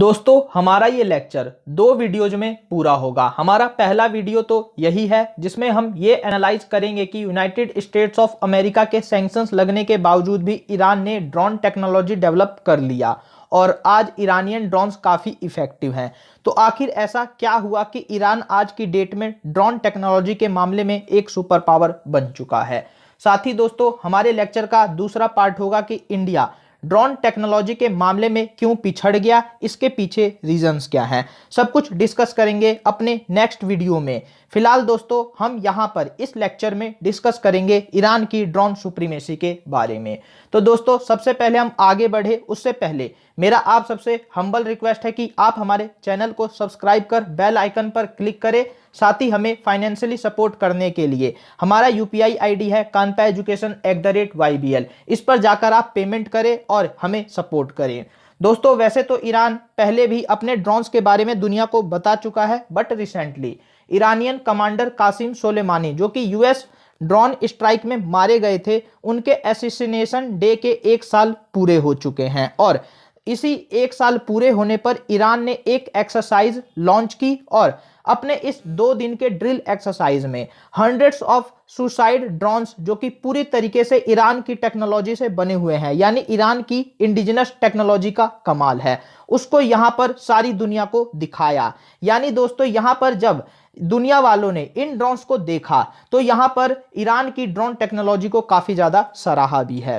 दोस्तों हमारा ये लेक्चर 2 वीडियोज में पूरा होगा। हमारा पहला वीडियो तो यही है जिसमें हम ये एनालाइज करेंगे कि यूनाइटेड स्टेट्स ऑफ अमेरिका के सैंक्शंस लगने के बावजूद भी ईरान ने ड्रोन टेक्नोलॉजी डेवलप कर लिया और आज ईरानियन ड्रोन्स काफ़ी इफेक्टिव हैं। तो आखिर ऐसा क्या हुआ कि ईरान आज की डेट में ड्रोन टेक्नोलॉजी के मामले में एक सुपर पावर बन चुका है। साथ ही दोस्तों हमारे लेक्चर का दूसरा पार्ट होगा कि इंडिया ड्रोन टेक्नोलॉजी के मामले में क्यों पिछड़ गया, इसके पीछे रीजंस क्या हैं, सब कुछ डिस्कस करेंगे अपने नेक्स्ट वीडियो में। फिलहाल दोस्तों हम यहाँ पर इस लेक्चर में डिस्कस करेंगे ईरान की ड्रोन सुप्रीमेसी के बारे में। तो दोस्तों सबसे पहले हम आगे बढ़े उससे पहले मेरा आप सबसे हम्बल रिक्वेस्ट है कि आप हमारे चैनल को सब्सक्राइब कर बेल आइकन पर क्लिक करें। साथ ही हमें फाइनेंशियली सपोर्ट करने के लिए हमारा यूपीआई आईडी है kanpaeducation@ybl। इस पर जाकर आप पेमेंट करें और हमें सपोर्ट करें। दोस्तों वैसे तो ईरान पहले भी अपने ड्रोन्स के बारे में दुनिया को बता चुका है, but recently Iranian commander Qasem Soleimani जो कि यूएस ड्रोन स्ट्राइक में मारे गए थे, उनके एसिसिनेशन डे के 1 साल पूरे हो चुके हैं और इसी 1 साल पूरे होने पर ईरान ने एक एक्सरसाइज लॉन्च की और अपने इस 2 दिन के ड्रिल एक्सरसाइज में हंड्रेड्स ऑफ सुसाइड ड्रोन्स जो कि पूरी तरीके से ईरान की टेक्नोलॉजी से बने हुए हैं, यानी ईरान की इंडिजिनस टेक्नोलॉजी का कमाल है, उसको यहां पर सारी दुनिया को दिखाया। यानी दोस्तों यहां पर जब दुनिया वालों ने इन ड्रोन्स को देखा तो यहां पर ईरान की ड्रोन टेक्नोलॉजी को काफी ज्यादा सराहा भी है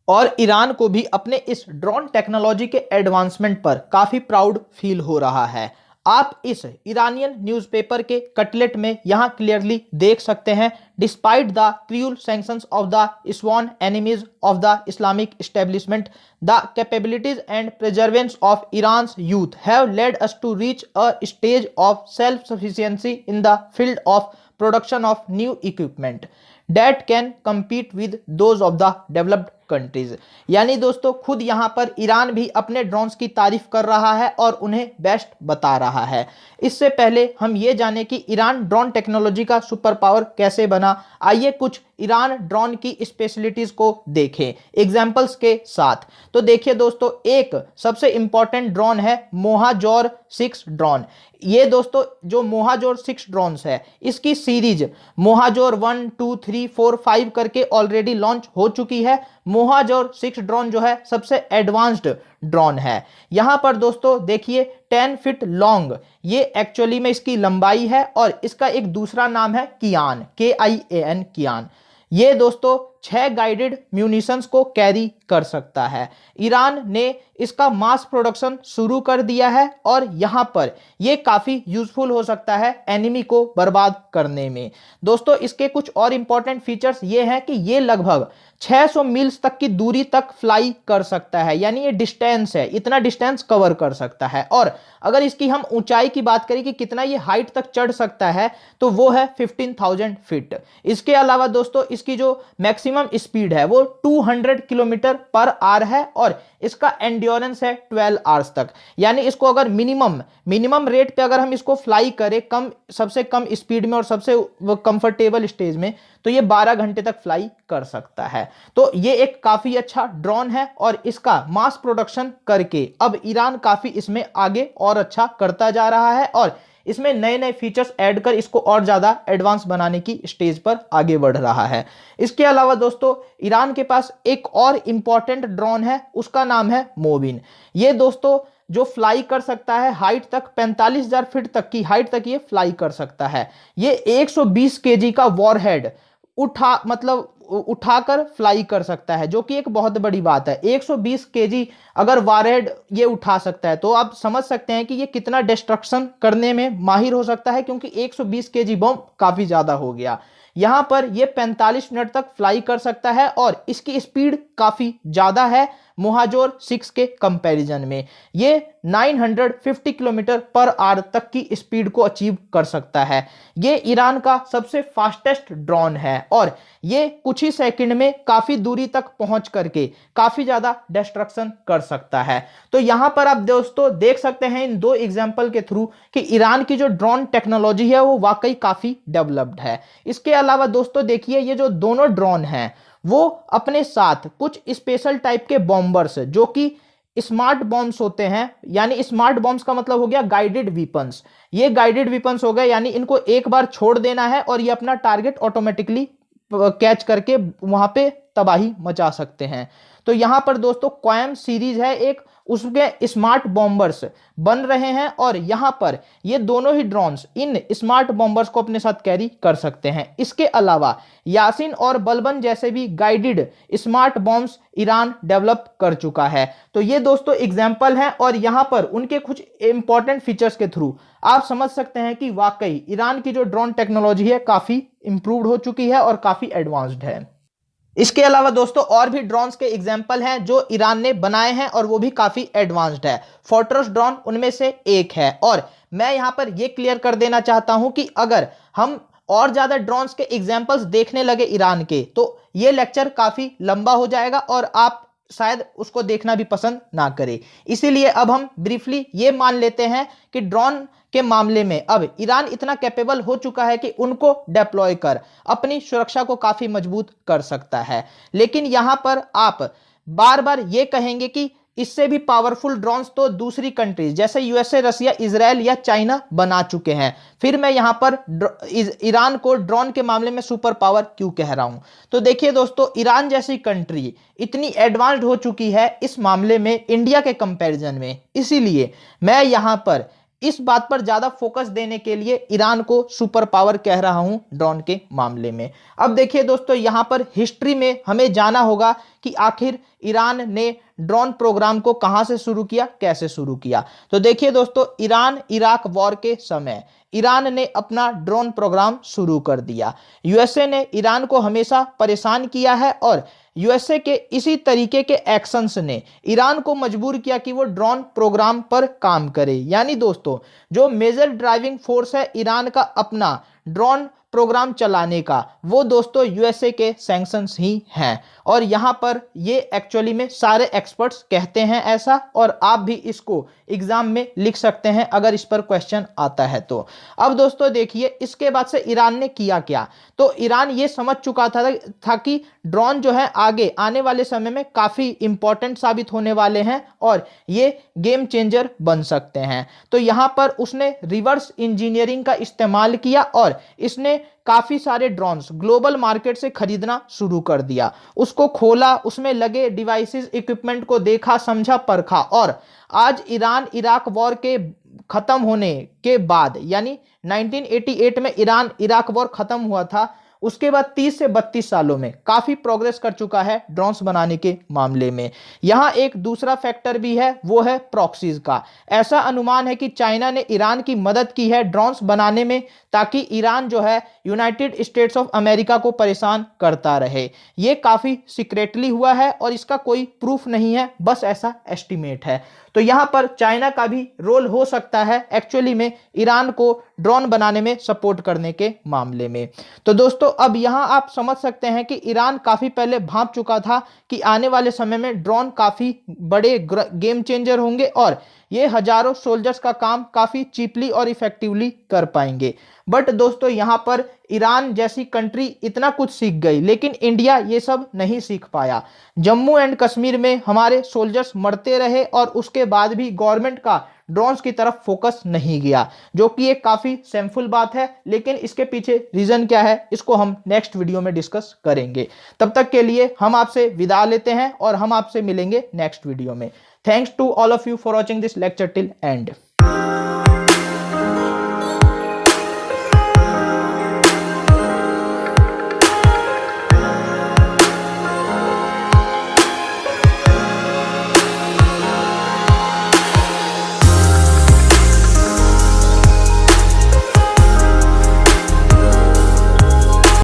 और ईरान को भी अपने इस ड्रोन टेक्नोलॉजी के एडवांसमेंट पर काफी प्राउड फील हो रहा है। आप इस ईरानियन न्यूज़पेपर के कटलेट में यहां क्लियरली देख सकते हैं, despite the cruel sanctions of the sworn enemies of the Islamic establishment, the capabilities and perseverance of Iran's youth have led us to reach a stage of self-sufficiency in the field of production of new equipment that can compete with those of the developed countries. यानी दोस्तों खुद यहां पर Iran भी अपने drones की तारीफ कर रहा है और उन्हें बेस्ट बता रहा है। इससे पहले हम ये जाने कि ईरान ड्रोन टेक्नोलॉजी का सुपर पावर कैसे बना, आइए कुछ ईरान ड्रोन की स्पेशलिटीज को देखें एग्जाम्पल्स के साथ। तो देखिए दोस्तों, एक सबसे इंपॉर्टेंट ड्रोन है मोहाजोर 6 ड्रोन। ये दोस्तों जो मोहाजोर 6 ड्रोन्स है इसकी सीरीज मोहाजोर 1, 2, 3, 4, 5 करके ऑलरेडी लॉन्च हो चुकी है। मोहाजोर 6 ड्रोन जो है सबसे एडवांस्ड ड्रोन है। यहां पर दोस्तों देखिए 10 फीट लॉन्ग ये एक्चुअली में इसकी लंबाई है और इसका एक दूसरा नाम है कियान, KIAN कियान। ये दोस्तों 6 गाइडेड म्यूनिशंस को कैरी कर सकता है। ईरान ने इसका मास प्रोडक्शन शुरू कर दिया है और यहां पर ये काफी यूजफुल हो सकता है एनिमी को बर्बाद करने में। दोस्तों इसके कुछ और इंपॉर्टेंट फीचर्स ये हैं कि ये लगभग 600 मील्स तक की दूरी तक फ्लाई कर सकता है, यानी ये डिस्टेंस है, इतना डिस्टेंस कवर कर सकता है। और अगर इसकी हम ऊंचाई की बात करें कि कितना ये हाइट तक चढ़ सकता है तो वो है 15,000 फीट। इसके अलावा दोस्तों इसकी जो मैक्सिमम स्पीड है वो 200 किलोमीटर पर आवर है और इसका एंड्योरेंस है 12 आवर्स तक। यानी इसको अगर मिनिमम रेट पे अगर हम इसको फ्लाई करें सबसे कम स्पीड में और सबसे कंफर्टेबल स्टेज में तो ये 12 घंटे तक फ्लाई कर सकता है। तो ये एक काफी अच्छा ड्रोन है और इसका मास प्रोडक्शन करके अब ईरान काफी इसमें आगे और अच्छा करता जा रहा है और इसमें नए नए फीचर्स ऐड कर इसको और ज्यादा एडवांस बनाने की स्टेज पर आगे बढ़ रहा है। इसके अलावा दोस्तों ईरान के पास एक और इंपॉर्टेंट ड्रोन है, उसका नाम है मोबिन। ये दोस्तों जो फ्लाई कर सकता है हाइट तक 45,000 फीट तक की हाइट तक ये फ्लाई कर सकता है। ये 120 केजी का वॉरहेड उठाकर फ्लाई कर सकता है, जो कि एक बहुत बड़ी बात है। 120 केजी अगर वॉरहेड ये उठा सकता है तो आप समझ सकते हैं कि ये कितना डिस्ट्रक्शन करने में माहिर हो सकता है, क्योंकि 120 केजी बम काफी ज्यादा हो गया। यहां पर ये 45 मिनट तक फ्लाई कर सकता है और इसकी स्पीड काफी ज्यादा है मोहाजोर 6 के कंपैरिजन में। ये 950 किलोमीटर पर आवर तक की स्पीड को अचीव कर सकता है। ये ईरान का सबसे फास्टेस्ट ड्रोन है और ये कुछ ही सेकंड में काफी दूरी तक पहुंच करके काफी ज्यादा डिस्ट्रक्शन कर सकता है। तो यहां पर आप दोस्तों देख सकते हैं इन 2 एग्जांपल के थ्रू कि ईरान की जो ड्रोन टेक्नोलॉजी है वो वाकई काफी डेवलप्ड है। इसके अलावा दोस्तों देखिए ये जो दोनों ड्रोन हैं वो अपने साथ कुछ स्पेशल टाइप के बॉम्बर्स जो कि स्मार्ट बॉम्ब्स होते हैं, यानी स्मार्ट बॉम्ब्स का मतलब हो गया गाइडेड वीपन्स। ये गाइडेड वीपन्स हो गए, यानी इनको एक बार छोड़ देना है और ये अपना टारगेट ऑटोमेटिकली कैच करके वहां पे तबाही मचा सकते हैं। तो यहां पर दोस्तों क्वायम सीरीज है एक, उसके स्मार्ट बॉम्बर्स बन रहे हैं और यहां पर ये दोनों ही ड्रोन्स इन स्मार्ट बॉम्बर्स को अपने साथ कैरी कर सकते हैं। इसके अलावा यासिन और बलबन जैसे भी guided smart bombs Iran develop कर चुका है। तो ये दोस्तों एग्जाम्पल हैं और यहां पर उनके कुछ इंपॉर्टेंट फीचर्स के थ्रू आप समझ सकते हैं कि वाकई ईरान की जो ड्रोन टेक्नोलॉजी है काफी इंप्रूव्ड हो चुकी है और काफी एडवांस्ड है। इसके अलावा दोस्तों और भी ड्रोन्स के एग्जाम्पल हैं जो ईरान ने बनाए हैं और वो भी काफी एडवांस्ड है। फोर्ट्रस ड्रोन उनमें से एक है। और मैं यहां पर ये क्लियर कर देना चाहता हूं कि अगर हम और ज्यादा ड्रोन्स के एग्जाम्पल्स देखने लगे ईरान के तो ये लेक्चर काफी लंबा हो जाएगा और आप शायद उसको देखना भी पसंद ना करें। इसीलिए अब हम ब्रीफली ये मान लेते हैं कि ड्रोन के मामले में अब ईरान इतना कैपेबल हो चुका है कि उनको डिप्लॉय कर अपनी सुरक्षा को काफी मजबूत कर सकता है। लेकिन यहां पर आप बार बार ये कहेंगे कि इससे भी पावरफुल ड्रोन्स तो दूसरी कंट्रीज जैसे यूएसए, रसिया, इजराइल या चाइना बना चुके हैं। फिर मैं यहां पर ईरान को ड्रोन के मामले में सुपर पावर क्यों कह रहा हूं? तो देखिए दोस्तों, ईरान जैसी कंट्री इतनी एडवांस्ड हो चुकी है इस मामले में इंडिया के कंपैरिजन में, इसीलिए मैं यहां पर इस बात पर ज्यादा फोकस देने के लिए ईरान को सुपर पावर कह रहा हूं ड्रोन के मामले में। अब देखिए दोस्तों, यहां पर हिस्ट्री में हमें जाना होगा कि आखिर ईरान ने ड्रोन प्रोग्राम को कहां से शुरू किया, कैसे शुरू किया। तो देखिए दोस्तों, ईरान इराक वॉर के समय ईरान ने अपना ड्रोन प्रोग्राम शुरू कर दिया। यूएसए ने ईरान को हमेशा परेशान किया है और यूएसए के इसी तरीके के एक्शंस ने ईरान को मजबूर किया कि वो ड्रोन प्रोग्राम पर काम करे। यानी दोस्तों, जो मेजर ड्राइविंग फोर्स है ईरान का अपना ड्रोन प्रोग्राम चलाने का, वो दोस्तों यूएसए के सैंक्शंस ही हैं। और यहां पर ये एक्चुअली में सारे एक्सपर्ट्स कहते हैं ऐसा, और आप भी इसको एग्जाम में लिख सकते हैं अगर इस पर क्वेश्चन आता है तो। अब दोस्तों देखिए, इसके बाद से ईरान ने किया क्या। तो ईरान ये समझ चुका था कि ड्रोन जो है आगे आने वाले समय में काफी इंपॉर्टेंट साबित होने वाले हैं और ये गेम चेंजर बन सकते हैं। तो यहां पर उसने रिवर्स इंजीनियरिंग का इस्तेमाल किया और इसने काफी सारे ड्रोन्स ग्लोबल मार्केट से खरीदना शुरू कर दिया। उसको खोला, उसमें लगे डिवाइसेस, इक्विपमेंट को देखा, समझा, परखा, और आज ईरान इराक वॉर के खत्म होने के बाद, यानी 1988 में ईरान इराक वॉर खत्म हुआ था, उसके बाद 30 से 32 सालों में काफी प्रोग्रेस कर चुका है ड्रोन्स बनाने के मामले में। यहां एक दूसरा फैक्टर भी है, वो है प्रॉक्सीज का। ऐसा अनुमान है कि चाइना ने ईरान की मदद की है ड्रोन्स बनाने में, ताकि ईरान जो है यूनाइटेड स्टेट्स ऑफ अमेरिका को परेशान करता रहे। ये काफी सीक्रेटली हुआ है और इसका कोई प्रूफ नहीं है, बस ऐसा एस्टिमेट है। तो यहां पर चाइना का भी रोल हो सकता है एक्चुअली में ईरान को ड्रोन बनाने में सपोर्ट करने के मामले में। तो दोस्तों, अब यहां आप समझ सकते हैं कि ईरान काफी पहले भांप चुका था कि आने वाले समय में ड्रोन काफी बड़े गेम चेंजर होंगे और ये हजारों सोल्जर्स का काम काफी चीपली और इफेक्टिवली कर पाएंगे। बट दोस्तों, यहां पर ईरान जैसी कंट्री इतना कुछ सीख गई, लेकिन इंडिया ये सब नहीं सीख पाया। जम्मू एंड कश्मीर में हमारे सोल्जर्स मरते रहे और उसके बाद भी गवर्नमेंट का ड्रोन्स की तरफ फोकस नहीं गया, जो कि एक काफी शेमफुल बात है। लेकिन इसके पीछे रीजन क्या है, इसको हम नेक्स्ट वीडियो में डिस्कस करेंगे। तब तक के लिए हम आपसे विदा लेते हैं और हम आपसे मिलेंगे नेक्स्ट वीडियो में। Thanks to all of you for watching this lecture till end.